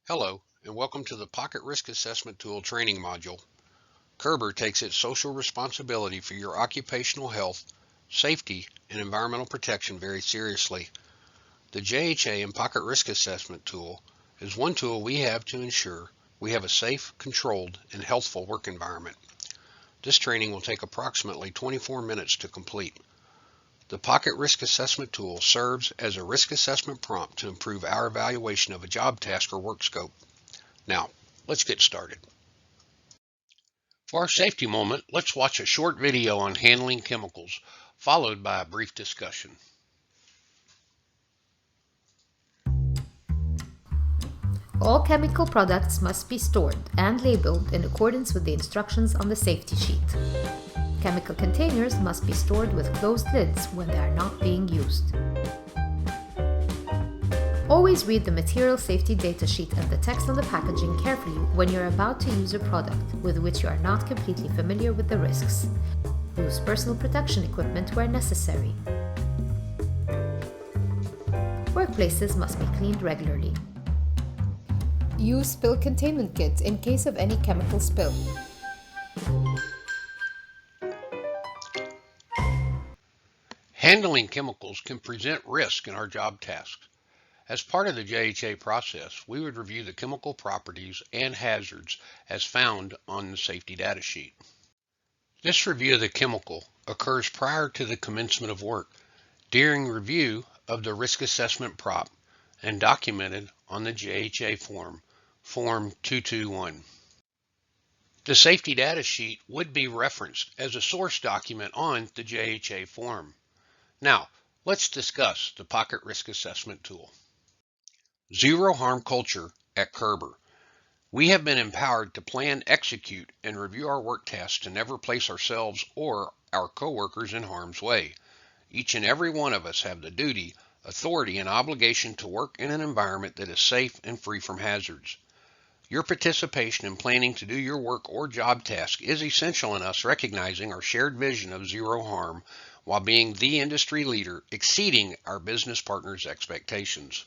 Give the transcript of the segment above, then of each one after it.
Hello, and welcome to the Pocket Risk Assessment Tool training module. Kerber takes its social responsibility for your occupational health, safety, and environmental protection very seriously. The JHA and Pocket Risk Assessment Tool is one tool we have to ensure we have a safe, controlled, and healthful work environment. This training will take approximately 24 minutes to complete. The Pocket Risk Assessment Tool serves as a risk assessment prompt to improve our evaluation of a job task or work scope. Now, let's get started. For our safety moment, let's watch a short video on handling chemicals, followed by a brief discussion. All chemical products must be stored and labeled in accordance with the instructions on the safety sheet. Chemical containers must be stored with closed lids when they are not being used. Always read the material safety data sheet and the text on the packaging carefully when you're about to use a product with which you are not completely familiar with the risks. Use personal protection equipment where necessary. Workplaces must be cleaned regularly. Use spill containment kits in case of any chemical spill. Handling chemicals can present risk in our job tasks. As part of the JHA process, we would review the chemical properties and hazards as found on the safety data sheet. This review of the chemical occurs prior to the commencement of work, during review of the risk assessment prop, and documented on the JHA form, Form 221. The safety data sheet would be referenced as a source document on the JHA form. Now, let's discuss the Pocket Risk Assessment Tool. Zero harm culture at Kerber. We have been empowered to plan, execute, and review our work tasks to never place ourselves or our coworkers in harm's way. Each and every one of us have the duty, authority, and obligation to work in an environment that is safe and free from hazards. Your participation in planning to do your work or job task is essential in us recognizing our shared vision of zero harm while being the industry leader exceeding our business partners' expectations.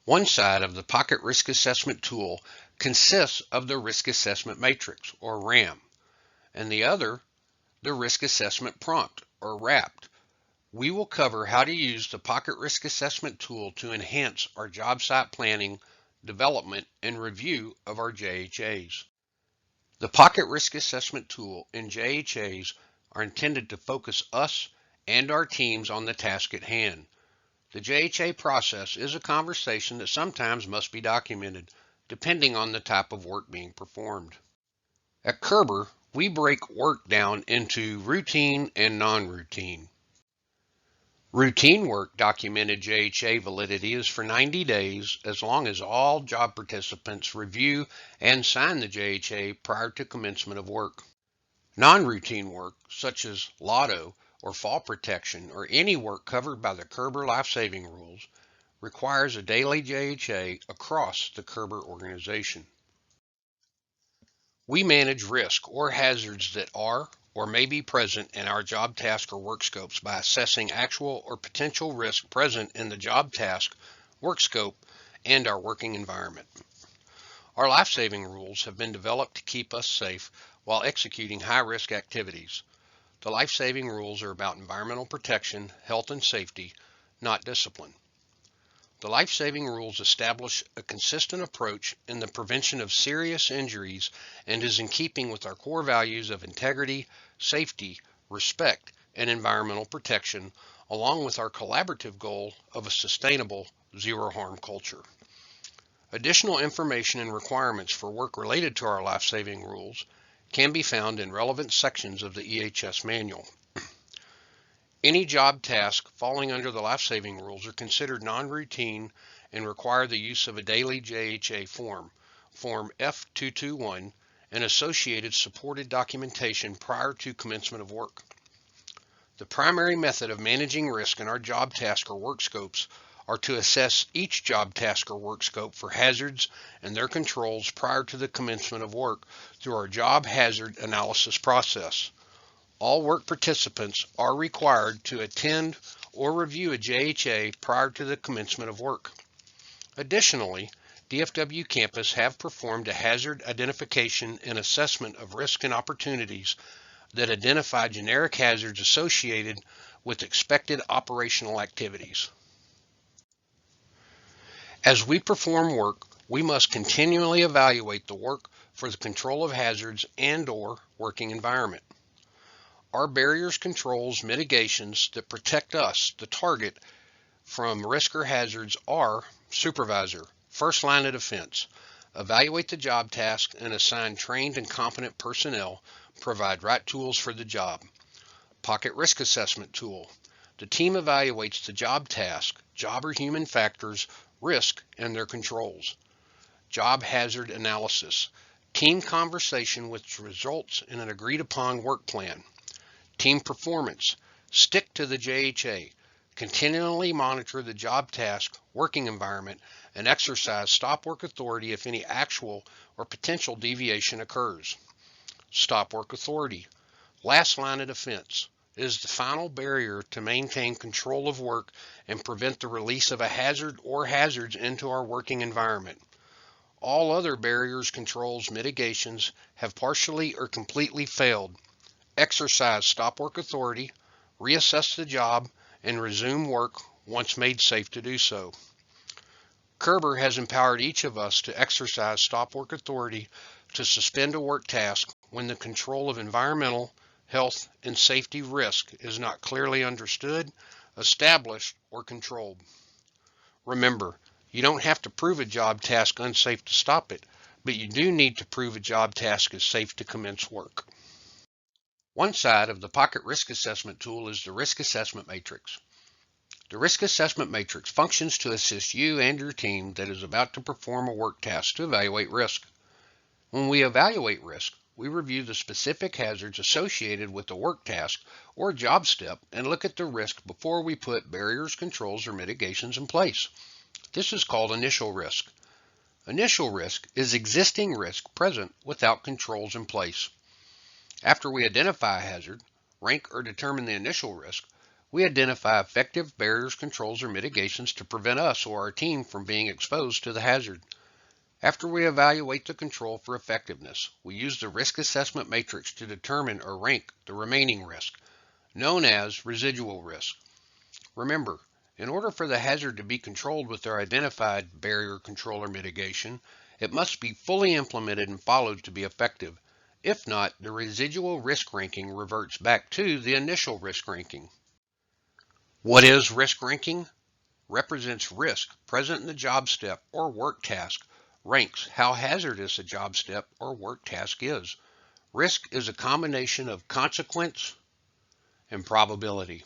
One side of the Pocket Risk Assessment Tool consists of the Risk Assessment Matrix, or RAM, and the other, the Risk Assessment Prompt, or RAPT. We will cover how to use the Pocket Risk Assessment Tool to enhance our job site planning, development, and review of our JHAs. The Pocket Risk Assessment Tool and JHAs are intended to focus us and our teams on the task at hand. The JHA process is a conversation that sometimes must be documented, depending on the type of work being performed. At Kerber, we break work down into routine and non-routine. Routine work documented JHA validity is for 90 days as long as all job participants review and sign the JHA prior to commencement of work. Non-routine work, such as lotto or fall protection or any work covered by the Kerber life-saving rules, requires a daily JHA across the Kerber organization. We manage risk or hazards that are or may be present in our job task or work scopes by assessing actual or potential risk present in the job task, work scope, and our working environment. Our life-saving rules have been developed to keep us safe while executing high-risk activities. The life-saving rules are about environmental protection, health, and safety, not discipline. The life-saving rules establish a consistent approach in the prevention of serious injuries and is in keeping with our core values of integrity, safety, respect, and environmental protection, along with our collaborative goal of a sustainable zero-harm culture. Additional information and requirements for work related to our life-saving rules can be found in relevant sections of the EHS manual. Any job task falling under the life-saving rules are considered non-routine and require the use of a daily JHA form, Form F221, and associated supported documentation prior to commencement of work. The primary method of managing risk in our job task or work scopes are to assess each job task or work scope for hazards and their controls prior to the commencement of work through our job hazard analysis process. All work participants are required to attend or review a JHA prior to the commencement of work. Additionally, DFW campus have performed a hazard identification and assessment of risk and opportunities that identify generic hazards associated with expected operational activities. As we perform work, we must continually evaluate the work for the control of hazards and/or working environment. Our barriers, controls, mitigations that protect us, the target, from risk or hazards are supervisor, first line of defense, evaluate the job task and assign trained and competent personnel, provide right tools for the job. Pocket risk assessment tool. The team evaluates the job task, job or human factors, risk, and their controls. Job hazard analysis. Team conversation which results in an agreed upon work plan. Team performance. Stick to the JHA. Continually monitor the job task, working environment, and exercise stop work authority if any actual or potential deviation occurs. Stop work authority. Last line of defense. Is the final barrier to maintain control of work and prevent the release of a hazard or hazards into our working environment. All other barriers, controls, mitigations have partially or completely failed. Exercise stop work authority, reassess the job, and resume work once made safe to do so. Kerber has empowered each of us to exercise stop work authority to suspend a work task when the control of environmental, health, and safety risk is not clearly understood, established, or controlled. Remember, you don't have to prove a job task unsafe to stop it, but you do need to prove a job task is safe to commence work. One side of the Pocket Risk Assessment tool is the Risk Assessment Matrix. The Risk Assessment Matrix functions to assist you and your team that is about to perform a work task to evaluate risk. When we evaluate risk, we review the specific hazards associated with the work task or job step and look at the risk before we put barriers, controls, or mitigations in place. This is called initial risk. Initial risk is existing risk present without controls in place. After we identify a hazard, rank or determine the initial risk, we identify effective barriers, controls, or mitigations to prevent us or our team from being exposed to the hazard. After we evaluate the control for effectiveness, we use the risk assessment matrix to determine or rank the remaining risk, known as residual risk. Remember, in order for the hazard to be controlled with our identified barrier, control, or mitigation, it must be fully implemented and followed to be effective. If not, the residual risk ranking reverts back to the initial risk ranking. What is risk ranking? Represents risk present in the job step or work task. Ranks how hazardous a job step or work task is. Risk is a combination of consequence and probability.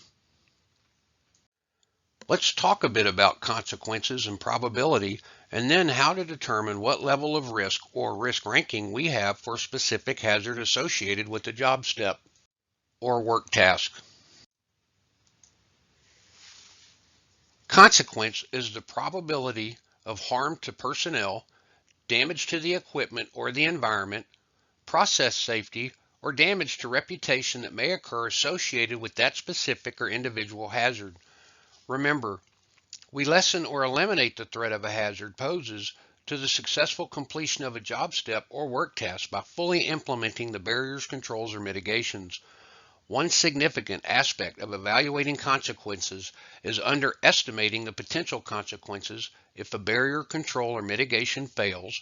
Let's talk a bit about consequences and probability, and then how to determine what level of risk or risk ranking we have for a specific hazard associated with the job step or work task. Consequence is the probability of harm to personnel, damage to the equipment or the environment, process safety, or damage to reputation that may occur associated with that specific or individual hazard. Remember, we lessen or eliminate the threat of a hazard poses to the successful completion of a job step or work task by fully implementing the barriers, controls, or mitigations. One significant aspect of evaluating consequences is underestimating the potential consequences if a barrier, control, or mitigation fails,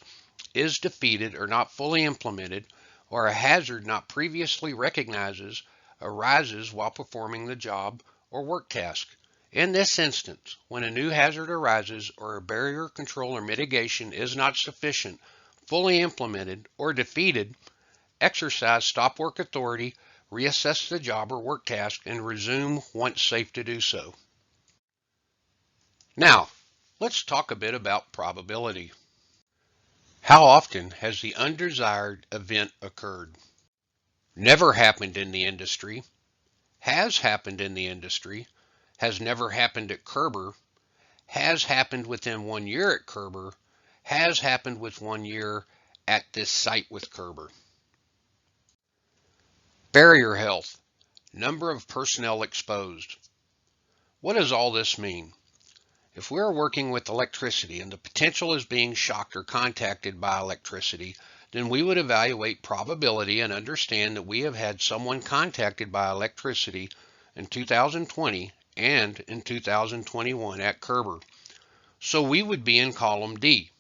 is defeated or not fully implemented, or a hazard not previously recognized arises while performing the job or work task. In this instance, when a new hazard arises or a barrier, control, or mitigation is not sufficient, fully implemented, or defeated, exercise stop work authority, reassess the job or work task, and resume once safe to do so. Now, let's talk a bit about probability. How often has the undesired event occurred? Never happened in the industry, has happened in the industry, has never happened at Kerber, has happened within 1 year at Kerber, has happened with 1 year at this site with Kerber. Barrier health, number of personnel exposed. What does all this mean? If we are working with electricity and the potential is being shocked or contacted by electricity, then we would evaluate probability and understand that we have had someone contacted by electricity in 2020 and in 2021 at Kerber. So we would be in column D.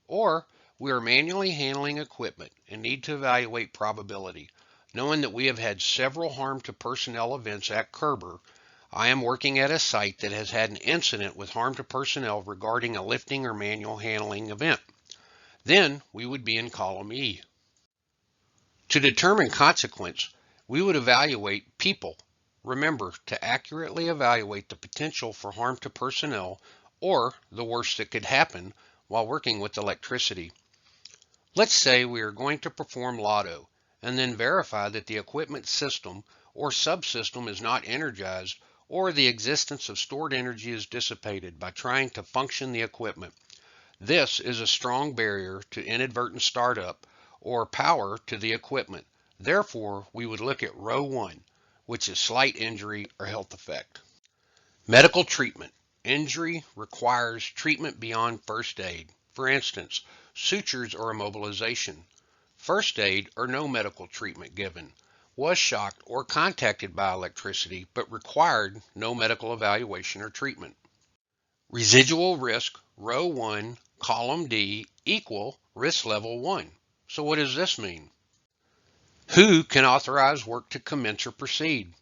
Or we are manually handling equipment and need to evaluate probability. Knowing that we have had several harm to personnel events at Kerber, I am working at a site that has had an incident with harm to personnel regarding a lifting or manual handling event. Then we would be in column E. To determine consequence, we would evaluate people. Remember, to accurately evaluate the potential for harm to personnel or the worst that could happen while working with electricity. Let's say we are going to perform lotto and then verify that the equipment system or subsystem is not energized or the existence of stored energy is dissipated by trying to function the equipment. This is a strong barrier to inadvertent startup or power to the equipment. Therefore, we would look at row 1, which is slight injury or health effect. Medical treatment. Injury requires treatment beyond first aid. For instance, sutures or immobilization. First aid or no medical treatment given. Was shocked or contacted by electricity but required no medical evaluation or treatment. Residual risk, row 1, column D, equal risk level 1. So what does this mean? Who can authorize work to commence or proceed?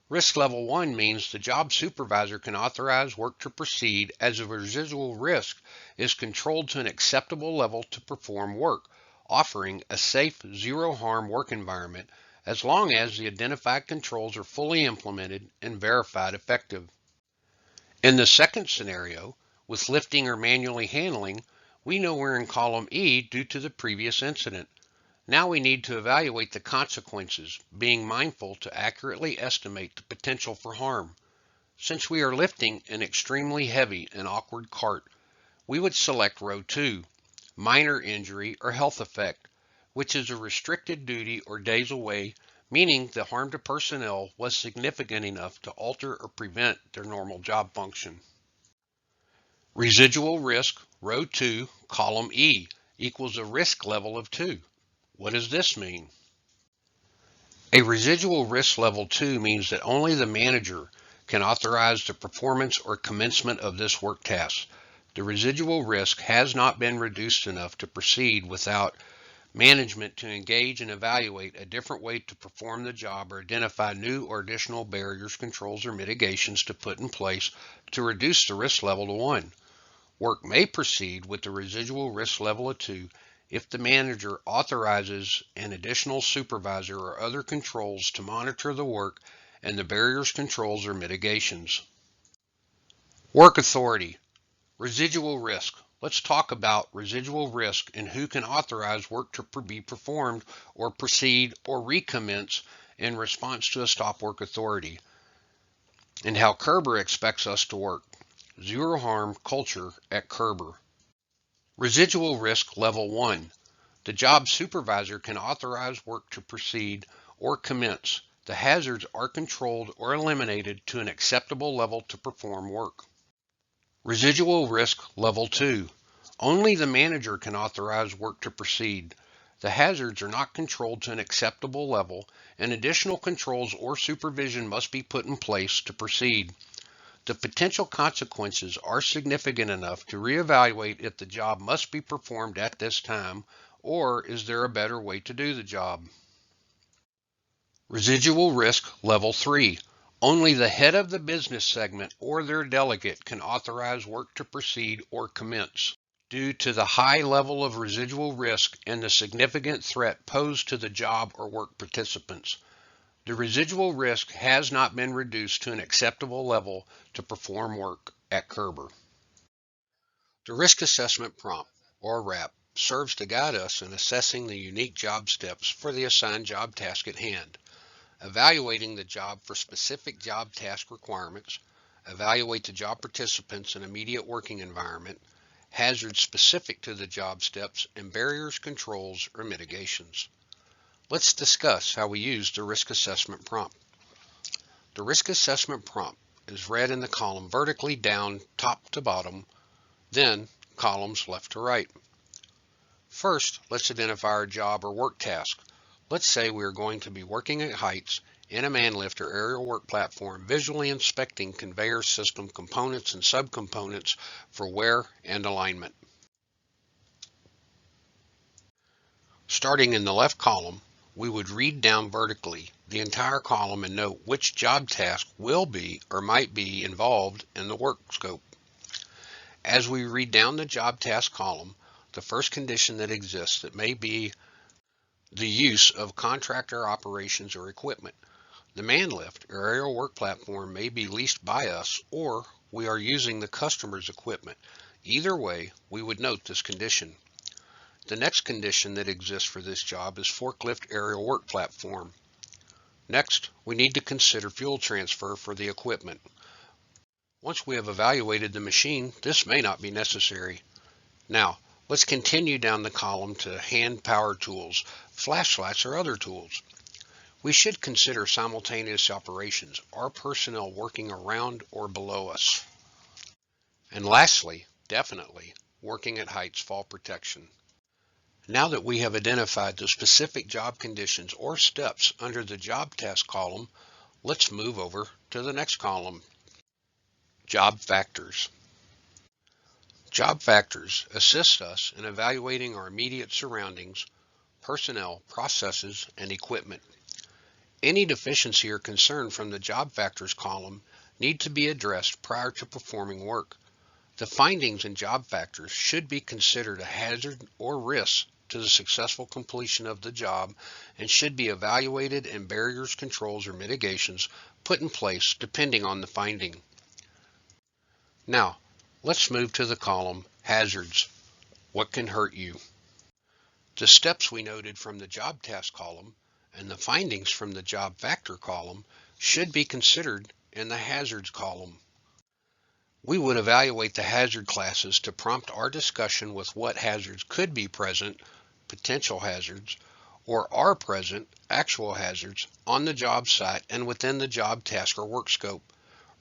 Risk level 1 means the job supervisor can authorize work to proceed as the residual risk is controlled to an acceptable level to perform work, offering a safe, zero-harm work environment as long as the identified controls are fully implemented and verified effective. In the second scenario, with lifting or manually handling, we know we're in column E due to the previous incident. Now we need to evaluate the consequences, being mindful to accurately estimate the potential for harm. Since we are lifting an extremely heavy and awkward cart, we would select row 2, minor injury or health effect, which is a restricted duty or days away, meaning the harm to personnel was significant enough to alter or prevent their normal job function. Residual risk, row 2, column E, equals a risk level of 2. What does this mean? A residual risk level 2 means that only the manager can authorize the performance or commencement of this work task. The residual risk has not been reduced enough to proceed without management to engage and evaluate a different way to perform the job or identify new or additional barriers, controls, or mitigations to put in place to reduce the risk level to 1. Work may proceed with the residual risk level of 2 if the manager authorizes an additional supervisor or other controls to monitor the work and the barriers, controls, or mitigations. Work authority. Residual risk. Let's talk about residual risk and who can authorize work to be performed or proceed or recommence in response to a stop work authority, and how Kerber expects us to work. Zero harm culture at Kerber. Residual risk level 1. The job supervisor can authorize work to proceed or commence. The hazards are controlled or eliminated to an acceptable level to perform work. Residual risk level 2. Only the manager can authorize work to proceed. The hazards are not controlled to an acceptable level, and additional controls or supervision must be put in place to proceed. The potential consequences are significant enough to reevaluate if the job must be performed at this time, or is there a better way to do the job. Residual risk level 3. Only the head of the business segment or their delegate can authorize work to proceed or commence. Due to the high level of residual risk and the significant threat posed to the job or work participants, the residual risk has not been reduced to an acceptable level to perform work at Kerber. The Risk Assessment Prompt, or RAP, serves to guide us in assessing the unique job steps for the assigned job task at hand, evaluating the job for specific job task requirements, evaluate the job participants in immediate working environment, hazards specific to the job steps, and barriers, controls, or mitigations. Let's discuss how we use the Risk Assessment Prompt. The Risk Assessment Prompt is read in the column vertically down top to bottom, then columns left to right. First, let's identify our job or work task. Let's say we are going to be working at heights in a man lift or aerial work platform, visually inspecting conveyor system components and subcomponents for wear and alignment. Starting in the left column, we would read down vertically the entire column and note which job task will be or might be involved in the work scope. As we read down the job task column, the first condition that exists that may be the use of contractor operations or equipment. The man lift or aerial work platform may be leased by us, or we are using the customer's equipment. Either way, we would note this condition. The next condition that exists for this job is forklift aerial work platform. Next, we need to consider fuel transfer for the equipment. Once we have evaluated the machine, this may not be necessary. Now, let's continue down the column to hand power tools, flashlights, or other tools. We should consider simultaneous operations, our personnel working around or below us. And lastly, definitely, working at heights, fall protection. Now that we have identified the specific job conditions or steps under the job task column, let's move over to the next column, job factors. Job factors assist us in evaluating our immediate surroundings, personnel, processes, and equipment. Any deficiency or concern from the job factors column need to be addressed prior to performing work. The findings in job factors should be considered a hazard or risk to the successful completion of the job and should be evaluated and barriers, controls, or mitigations put in place depending on the finding. Now, let's move to the column hazards. What can hurt you? The steps we noted from the job task column and the findings from the job factor column should be considered in the hazards column. We would evaluate the hazard classes to prompt our discussion with what hazards could be present, potential hazards, or are present, actual hazards, on the job site and within the job task or work scope.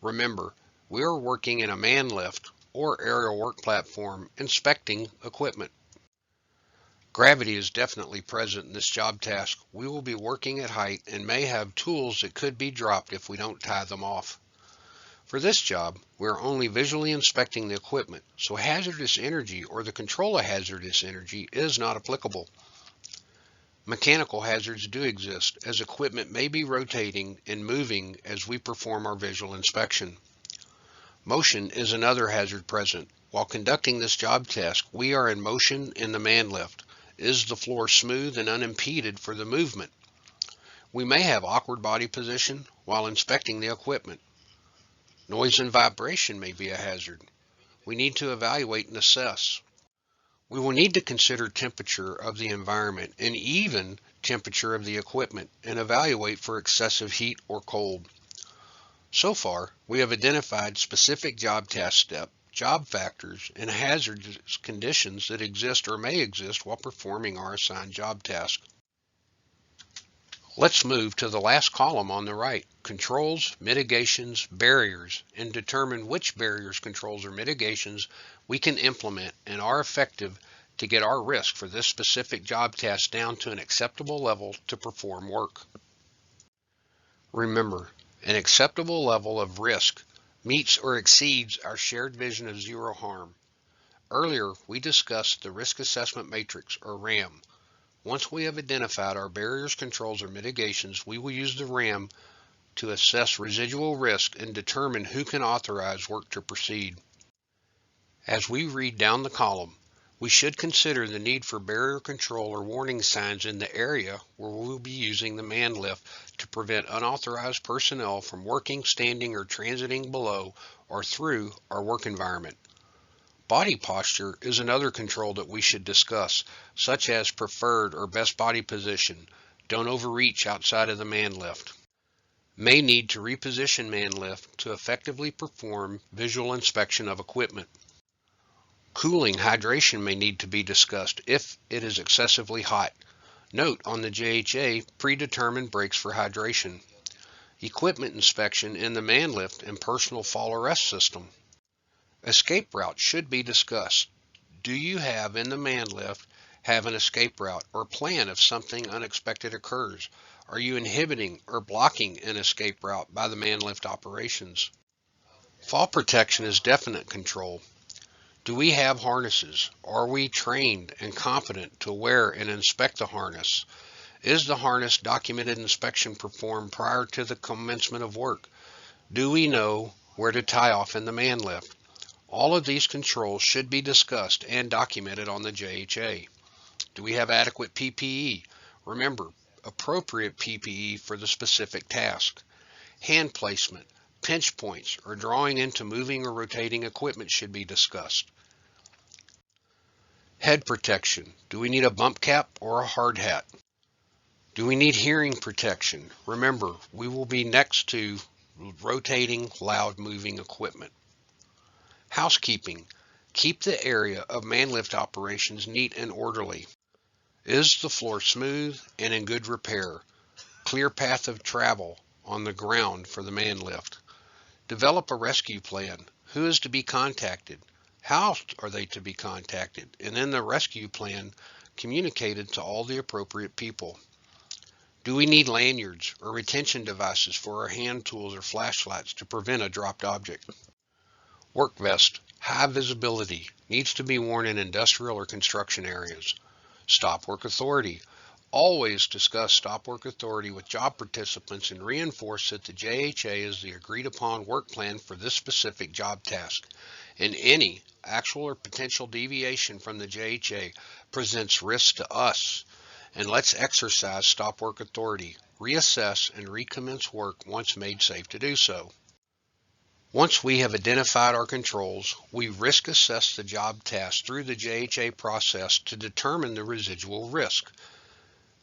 Remember, we are working in a man lift or aerial work platform inspecting equipment. Gravity is definitely present in this job task. We will be working at height and may have tools that could be dropped if we don't tie them off. For this job, we are only visually inspecting the equipment, so hazardous energy or the control of hazardous energy is not applicable. Mechanical hazards do exist, as equipment may be rotating and moving as we perform our visual inspection. Motion is another hazard present. While conducting this job task, we are in motion in the man lift. Is the floor smooth and unimpeded for the movement? We may have awkward body position while inspecting the equipment. Noise and vibration may be a hazard. We need to evaluate and assess. We will need to consider temperature of the environment and even temperature of the equipment and evaluate for excessive heat or cold. So far, we have identified specific job task steps, job factors, and hazardous conditions that exist or may exist while performing our assigned job task. Let's move to the last column on the right, controls, mitigations, barriers, and determine which barriers, controls, or mitigations we can implement and are effective to get our risk for this specific job task down to an acceptable level to perform work. Remember, an acceptable level of risk meets or exceeds our shared vision of zero harm. Earlier, we discussed the Risk Assessment Matrix, or RAM. Once we have identified our barriers, controls, or mitigations, we will use the RAM to assess residual risk and determine who can authorize work to proceed. As we read down the column, we should consider the need for barrier control or warning signs in the area where we will be using the man lift to prevent unauthorized personnel from working, standing, or transiting below or through our work environment. Body posture is another control that we should discuss, such as preferred or best body position. Don't overreach outside of the man lift. May need to reposition man lift to effectively perform visual inspection of equipment. Cooling hydration may need to be discussed if it is excessively hot. Note on the JHA predetermined breaks for hydration. equipment inspection in the man lift and personal fall arrest system. Escape route should be discussed. Do you have in the man lift have an escape route or plan if something unexpected occurs? Are you inhibiting or blocking an escape route by the man lift operations? Fall protection is definite control. Do we have harnesses? Are we trained and competent to wear and inspect the harness? Is the harness documented inspection performed prior to the commencement of work? Do we know where to tie off in the man lift? All of these controls should be discussed and documented on the JHA. Do we have adequate PPE? Remember, appropriate PPE for the specific task. Hand placement, pinch points, or drawing into moving or rotating equipment should be discussed. Head protection. Do we need a bump cap or a hard hat? Do we need hearing protection? Remember, we will be next to rotating, loud moving equipment. Housekeeping. Keep the area of man lift operations neat and orderly. Is the floor smooth and in good repair? Clear path of travel on the ground for the man lift. Develop a rescue plan. Who is to be contacted? How are they to be contacted? And in the rescue plan, communicated to all the appropriate people. Do we need lanyards or retention devices for our hand tools or flashlights to prevent a dropped object? Work vest, high visibility, needs to be worn in industrial or construction areas. Stop work authority. Always discuss stop work authority with job participants and reinforce that the JHA is the agreed upon work plan for this specific job task. And any actual or potential deviation from the JHA presents risk to us. And let's exercise stop work authority, reassess and recommence work once made safe to do so. Once we have identified our controls, we risk assess the job task through the JHA process to determine the residual risk.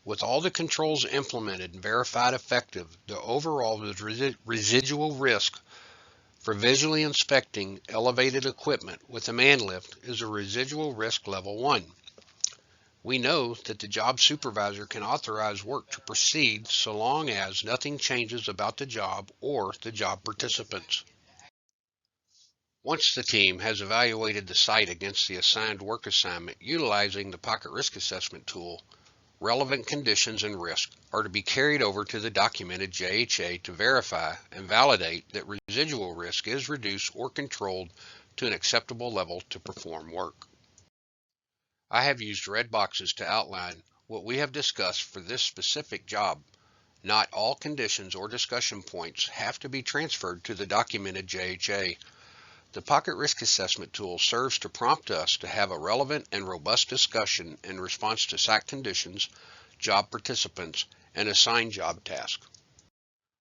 With all the controls implemented and verified effective, the overall residual risk for visually inspecting elevated equipment with a man lift is a residual risk level 1. We know that the job supervisor can authorize work to proceed so long as nothing changes about the job or the job participants. Once the team has evaluated the site against the assigned work assignment utilizing the Pocket Risk Assessment tool, relevant conditions and risk are to be carried over to the documented JHA to verify and validate that residual risk is reduced or controlled to an acceptable level to perform work. I have used red boxes to outline what we have discussed for this specific job. Not all conditions or discussion points have to be transferred to the documented JHA. The Pocket Risk Assessment tool serves to prompt us to have a relevant and robust discussion in response to site conditions, job participants, and assigned job tasks.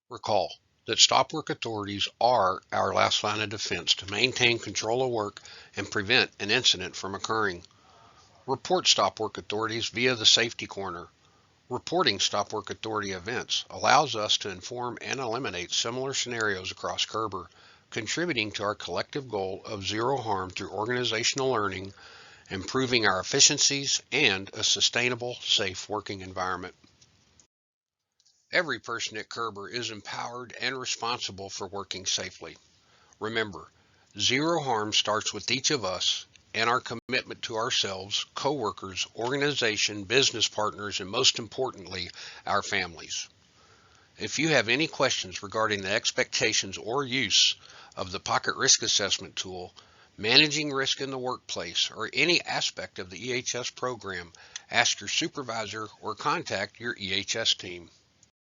Recall that stop work authorities are our last line of defense to maintain control of work and prevent an incident from occurring. Report stop work authorities via the safety corner. Reporting stop work authority events allows us to inform and eliminate similar scenarios across Kerber, contributing to our collective goal of zero harm through organizational learning, improving our efficiencies, and a sustainable, safe working environment. Every person at Kerber is empowered and responsible for working safely. Remember, zero harm starts with each of us and our commitment to ourselves, coworkers, organization, business partners, and most importantly, our families. If you have any questions regarding the expectations or use of the Pocket Risk Assessment tool, managing risk in the workplace, or any aspect of the EHS program, ask your supervisor or contact your EHS team.